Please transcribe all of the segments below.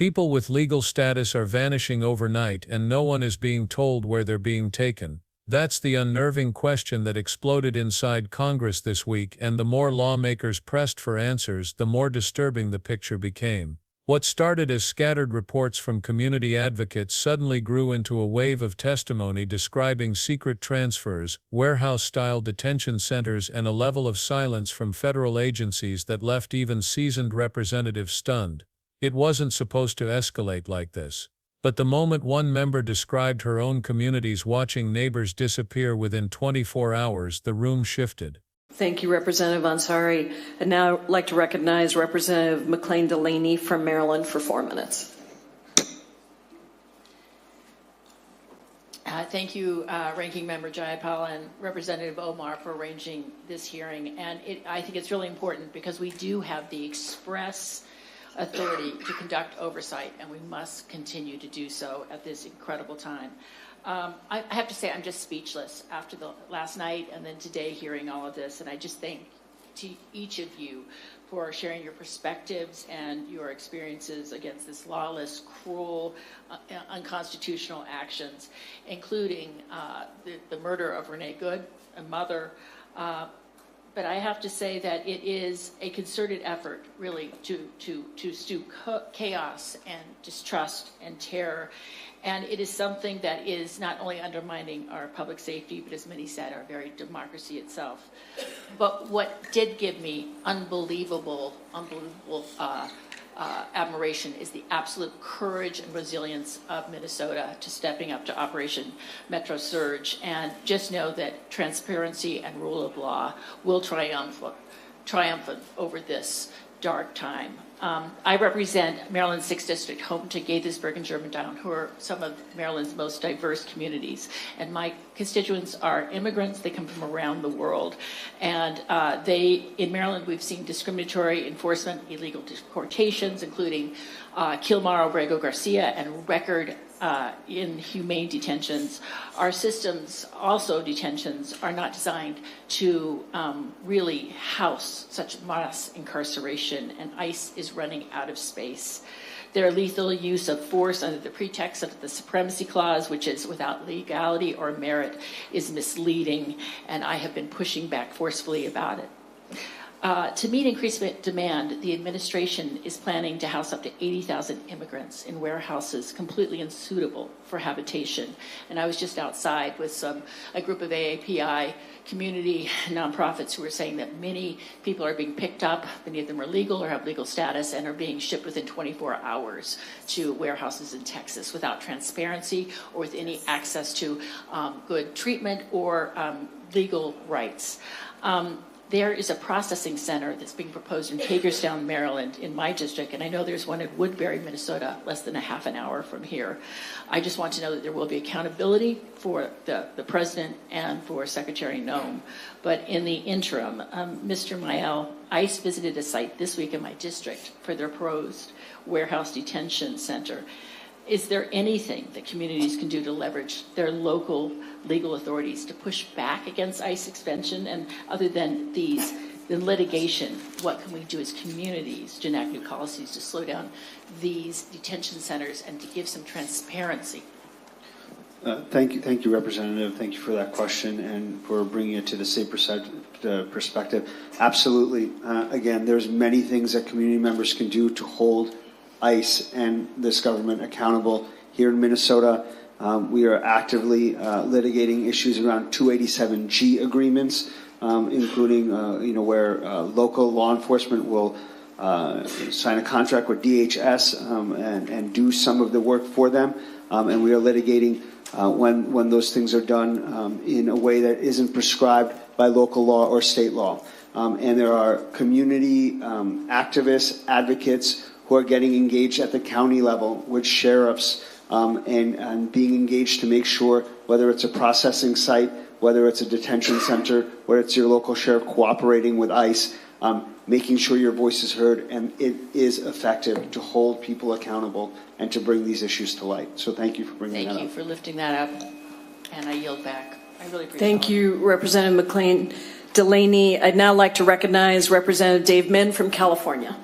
People with legal status are vanishing overnight and no one is being told where they're being taken. That's the unnerving question that exploded inside Congress this week, and the more lawmakers pressed for answers, the more disturbing the picture became. What started as scattered reports from community advocates suddenly grew into a wave of testimony describing secret transfers, warehouse-style detention centers, and a level of silence from federal agencies that left even seasoned representatives stunned. It wasn't supposed to escalate like this. But the moment one member described her own communities watching neighbors disappear within 24 hours, the room shifted. Thank you, Representative Ansari. I'd now like to recognize Representative McClain Delaney from Maryland for 4 minutes. Thank you, Ranking Member Jayapal and Representative Omar, for arranging this hearing. And I think it's really important because we do have the express authority to conduct oversight, and we must continue to do so at this incredible time. I have to say I'm just speechless after the last night and then today hearing all of this, and I just thank to each of you for sharing your perspectives and your experiences against this lawless, cruel, unconstitutional actions, including the murder of Renee Good, a mother. But I have to say that it is a concerted effort, really, to stew chaos and distrust and terror. And it is something that is not only undermining our public safety, but as many said, our very democracy itself. But what did give me unbelievable admiration is the absolute courage and resilience of Minnesota to stepping up to Operation Metro Surge. And just know that transparency and rule of law will triumph over this dark time. I represent Maryland's 6th District, home to Gaithersburg and Germantown, who are some of Maryland's most diverse communities. And my constituents are immigrants. They come from around the world. And in Maryland, we've seen discriminatory enforcement, illegal deportations, including Kilmar Obrego Garcia, and record inhumane detentions. Our systems, also detentions, are not designed to really house such mass incarceration, and ICE is running out of space. Their lethal use of force under the pretext of the Supremacy Clause, which is without legality or merit, is misleading, and I have been pushing back forcefully about it. To meet increased demand, the administration is planning to house up to 80,000 immigrants in warehouses completely unsuitable for habitation. And I was just outside with a group of AAPI community nonprofits who were saying that many people are being picked up, many of them are legal or have legal status, and are being shipped within 24 hours to warehouses in Texas without transparency or with any access to good treatment or legal rights. There is a processing center that's being proposed in Hagerstown, Maryland, in my district, and I know there's one in Woodbury, Minnesota, less than a half an hour from here. I just want to know that there will be accountability for the president and for Secretary Noem. But in the interim, Mr. Mael, ICE visited a site this week in my district for their proposed warehouse detention center. Is there anything that communities can do to leverage their local legal authorities to push back against ICE expansion? And other than the litigation, what can we do as communities to enact new policies to slow down these detention centers and to give some transparency? Thank you, Representative. Thank you for that question and for bringing it to the same perspective. Absolutely. Again, there's many things that community members can do to hold ICE and this government accountable. Here in Minnesota, we are actively litigating issues around 287G agreements, including where local law enforcement will sign a contract with DHS and do some of the work for them, and we are litigating when those things are done in a way that isn't prescribed by local law or state law. And there are community activists, advocates who are getting engaged at the county level with sheriffs and being engaged to make sure, whether it's a processing site, whether it's a detention center, whether it's your local sheriff cooperating with ICE, making sure your voice is heard and it is effective to hold people accountable and to bring these issues to light. So thank you for bringing that up. Thank you for lifting that up, and I yield back. I really appreciate it. Thank you, Representative McClain Delaney. I'd now like to recognize Representative Dave Min from California.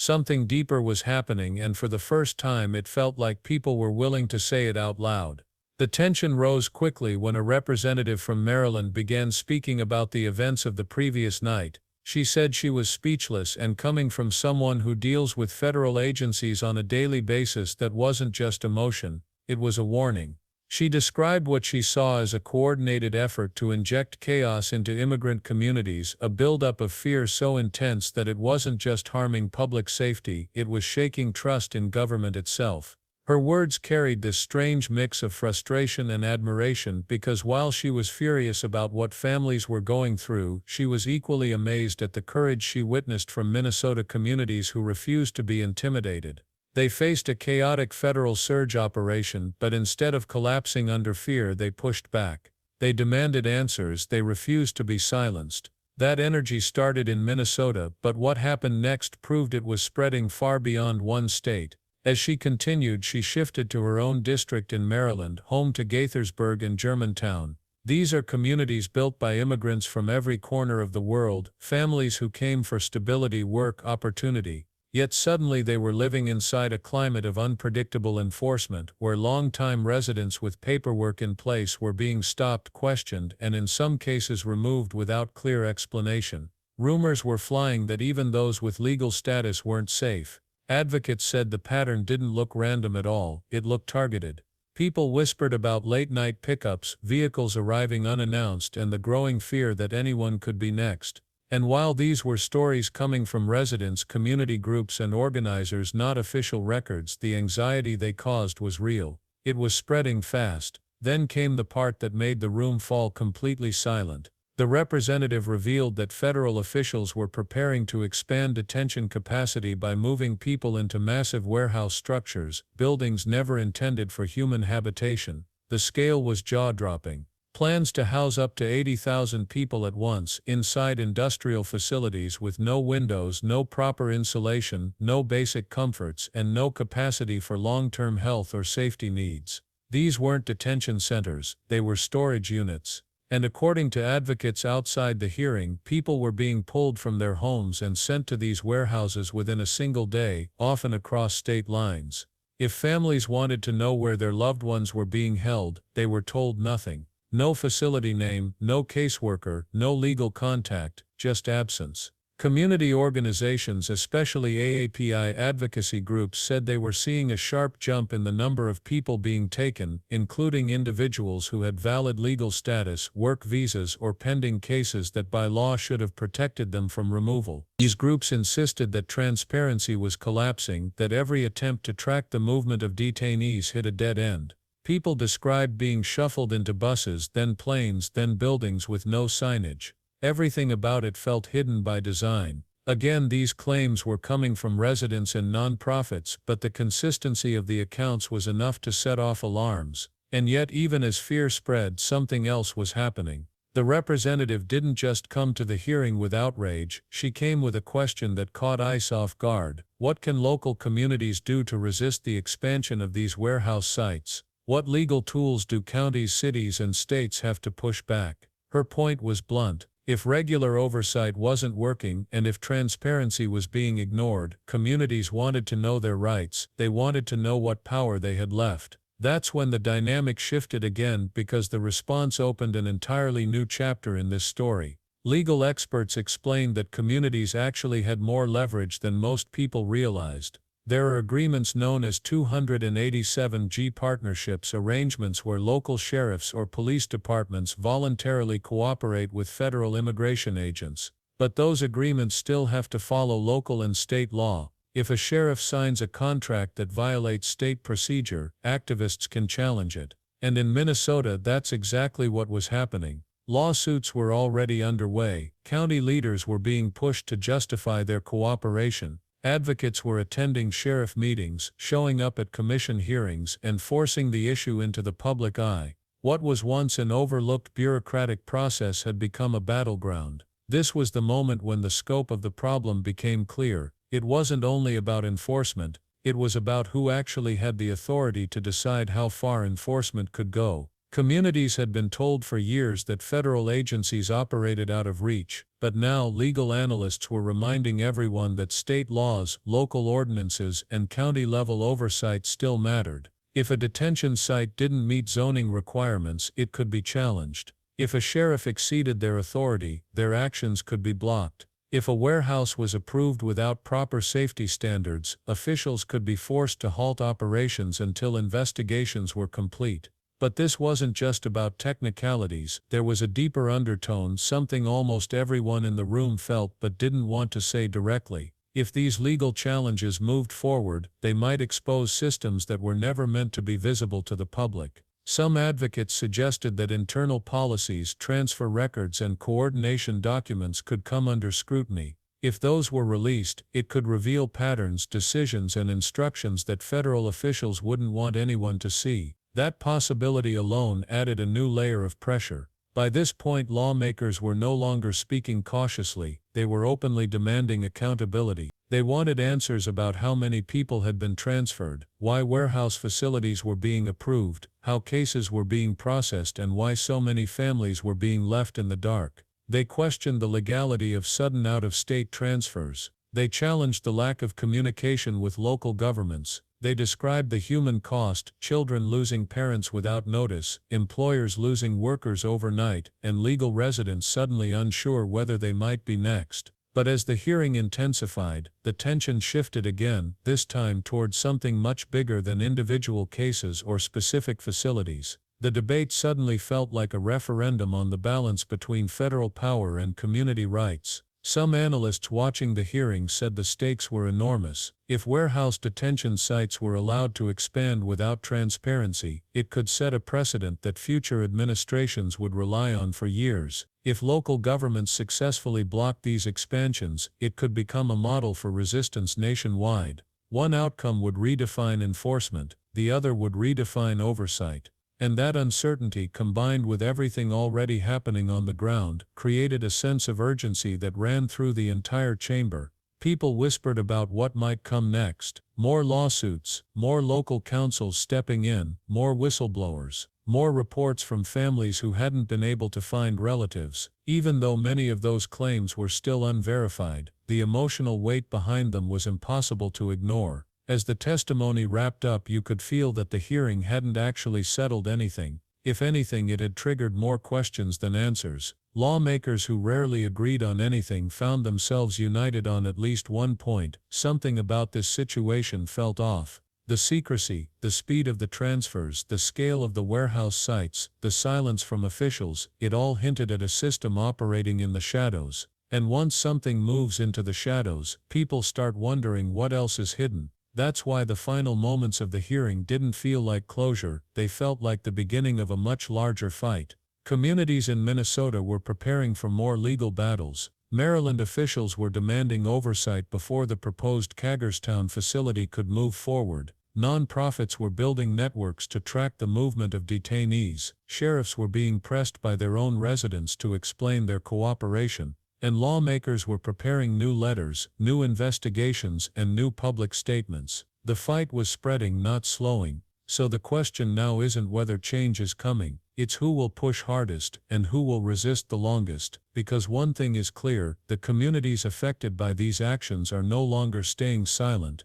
Something deeper was happening, and for the first time it felt like people were willing to say it out loud. The tension rose quickly when a representative from Maryland began speaking about the events of the previous night. She said she was speechless, and coming from someone who deals with federal agencies on a daily basis, that wasn't just emotion, it was a warning. She described what she saw as a coordinated effort to inject chaos into immigrant communities, a buildup of fear so intense that it wasn't just harming public safety, it was shaking trust in government itself. Her words carried this strange mix of frustration and admiration because while she was furious about what families were going through, she was equally amazed at the courage she witnessed from Minnesota communities who refused to be intimidated. They faced a chaotic federal surge operation, but instead of collapsing under fear, they pushed back. They demanded answers, they refused to be silenced. That energy started in Minnesota, but what happened next proved it was spreading far beyond one state. As she continued, she shifted to her own district in Maryland, home to Gaithersburg and Germantown. These are communities built by immigrants from every corner of the world, families who came for stability, work, opportunity. Yet suddenly they were living inside a climate of unpredictable enforcement, where long-time residents with paperwork in place were being stopped, questioned, and in some cases removed without clear explanation. Rumors were flying that even those with legal status weren't safe. Advocates said the pattern didn't look random at all, it looked targeted. People whispered about late-night pickups, vehicles arriving unannounced, and the growing fear that anyone could be next. And while these were stories coming from residents, community groups, and organizers, not official records, the anxiety they caused was real. It was spreading fast. Then came the part that made the room fall completely silent. The representative revealed that federal officials were preparing to expand detention capacity by moving people into massive warehouse structures, buildings never intended for human habitation. The scale was jaw-dropping. Plans to house up to 80,000 people at once, inside industrial facilities with no windows, no proper insulation, no basic comforts, and no capacity for long-term health or safety needs. These weren't detention centers, they were storage units. And according to advocates outside the hearing, people were being pulled from their homes and sent to these warehouses within a single day, often across state lines. If families wanted to know where their loved ones were being held, they were told nothing. No facility name, no caseworker, no legal contact, just absence. Community organizations, especially AAPI advocacy groups, said they were seeing a sharp jump in the number of people being taken, including individuals who had valid legal status, work visas, or pending cases that by law should have protected them from removal. These groups insisted that transparency was collapsing, that every attempt to track the movement of detainees hit a dead end. People described being shuffled into buses, then planes, then buildings with no signage. Everything about it felt hidden by design. Again, these claims were coming from residents and nonprofits, but the consistency of the accounts was enough to set off alarms. And yet, even as fear spread, something else was happening. The representative didn't just come to the hearing with outrage, she came with a question that caught ICE off guard. What can local communities do to resist the expansion of these warehouse sites? What legal tools do counties, cities, and states have to push back? Her point was blunt. If regular oversight wasn't working, and if transparency was being ignored, communities wanted to know their rights, they wanted to know what power they had left. That's when the dynamic shifted again, because the response opened an entirely new chapter in this story. Legal experts explained that communities actually had more leverage than most people realized. There are agreements known as 287G partnerships, arrangements where local sheriffs or police departments voluntarily cooperate with federal immigration agents. But those agreements still have to follow local and state law. If a sheriff signs a contract that violates state procedure, activists can challenge it. And in Minnesota, that's exactly what was happening. Lawsuits were already underway. County leaders were being pushed to justify their cooperation. Advocates were attending sheriff meetings, showing up at commission hearings, and forcing the issue into the public eye. What was once an overlooked bureaucratic process had become a battleground. This was the moment when the scope of the problem became clear. It wasn't only about enforcement, it was about who actually had the authority to decide how far enforcement could go. Communities had been told for years that federal agencies operated out of reach, but now legal analysts were reminding everyone that state laws, local ordinances, and county-level oversight still mattered. If a detention site didn't meet zoning requirements, it could be challenged. If a sheriff exceeded their authority, their actions could be blocked. If a warehouse was approved without proper safety standards, officials could be forced to halt operations until investigations were complete. But this wasn't just about technicalities, there was a deeper undertone, something almost everyone in the room felt but didn't want to say directly. If these legal challenges moved forward, they might expose systems that were never meant to be visible to the public. Some advocates suggested that internal policies, transfer records, and coordination documents could come under scrutiny. If those were released, it could reveal patterns, decisions, and instructions that federal officials wouldn't want anyone to see. That possibility alone added a new layer of pressure. By this point, lawmakers were no longer speaking cautiously, they were openly demanding accountability. They wanted answers about how many people had been transferred, why warehouse facilities were being approved, how cases were being processed, and why so many families were being left in the dark. They questioned the legality of sudden out-of-state transfers. They challenged the lack of communication with local governments. They described the human cost, children losing parents without notice, employers losing workers overnight, and legal residents suddenly unsure whether they might be next. But as the hearing intensified, the tension shifted again, this time toward something much bigger than individual cases or specific facilities. The debate suddenly felt like a referendum on the balance between federal power and community rights. Some analysts watching the hearing said the stakes were enormous. If warehouse detention sites were allowed to expand without transparency, it could set a precedent that future administrations would rely on for years. If local governments successfully blocked these expansions, it could become a model for resistance nationwide. One outcome would redefine enforcement, the other would redefine oversight. And that uncertainty, combined with everything already happening on the ground, created a sense of urgency that ran through the entire chamber. People whispered about what might come next. More lawsuits, more local councils stepping in, more whistleblowers, more reports from families who hadn't been able to find relatives. Even though many of those claims were still unverified, the emotional weight behind them was impossible to ignore. As the testimony wrapped up, you could feel that the hearing hadn't actually settled anything. If anything, it had triggered more questions than answers. Lawmakers who rarely agreed on anything found themselves united on at least one point: something about this situation felt off. The secrecy, the speed of the transfers, the scale of the warehouse sites, the silence from officials, it all hinted at a system operating in the shadows. And once something moves into the shadows, people start wondering what else is hidden. That's why the final moments of the hearing didn't feel like closure, they felt like the beginning of a much larger fight. Communities in Minnesota were preparing for more legal battles. Maryland officials were demanding oversight before the proposed Hagerstown facility could move forward. Nonprofits were building networks to track the movement of detainees. Sheriffs were being pressed by their own residents to explain their cooperation. And lawmakers were preparing new letters, new investigations, and new public statements. The fight was spreading, not slowing. So the question now isn't whether change is coming, it's who will push hardest and who will resist the longest. Because one thing is clear, the communities affected by these actions are no longer staying silent.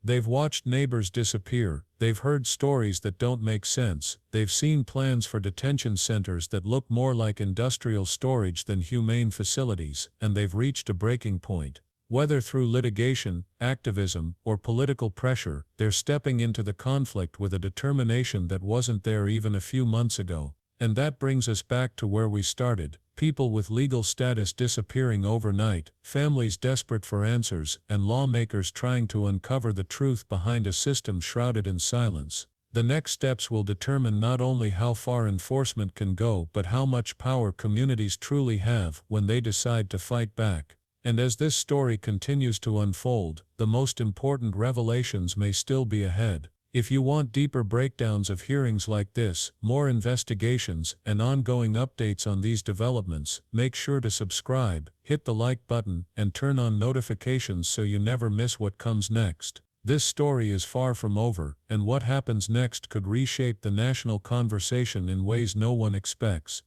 They've watched neighbors disappear, they've heard stories that don't make sense, they've seen plans for detention centers that look more like industrial storage than humane facilities, and they've reached a breaking point. Whether through litigation, activism, or political pressure, they're stepping into the conflict with a determination that wasn't there even a few months ago. And that brings us back to where we started. People with legal status disappearing overnight, families desperate for answers, and lawmakers trying to uncover the truth behind a system shrouded in silence. The next steps will determine not only how far enforcement can go but how much power communities truly have when they decide to fight back. And as this story continues to unfold, the most important revelations may still be ahead. If you want deeper breakdowns of hearings like this, more investigations, and ongoing updates on these developments, make sure to subscribe, hit the like button, and turn on notifications so you never miss what comes next. This story is far from over, and what happens next could reshape the national conversation in ways no one expects.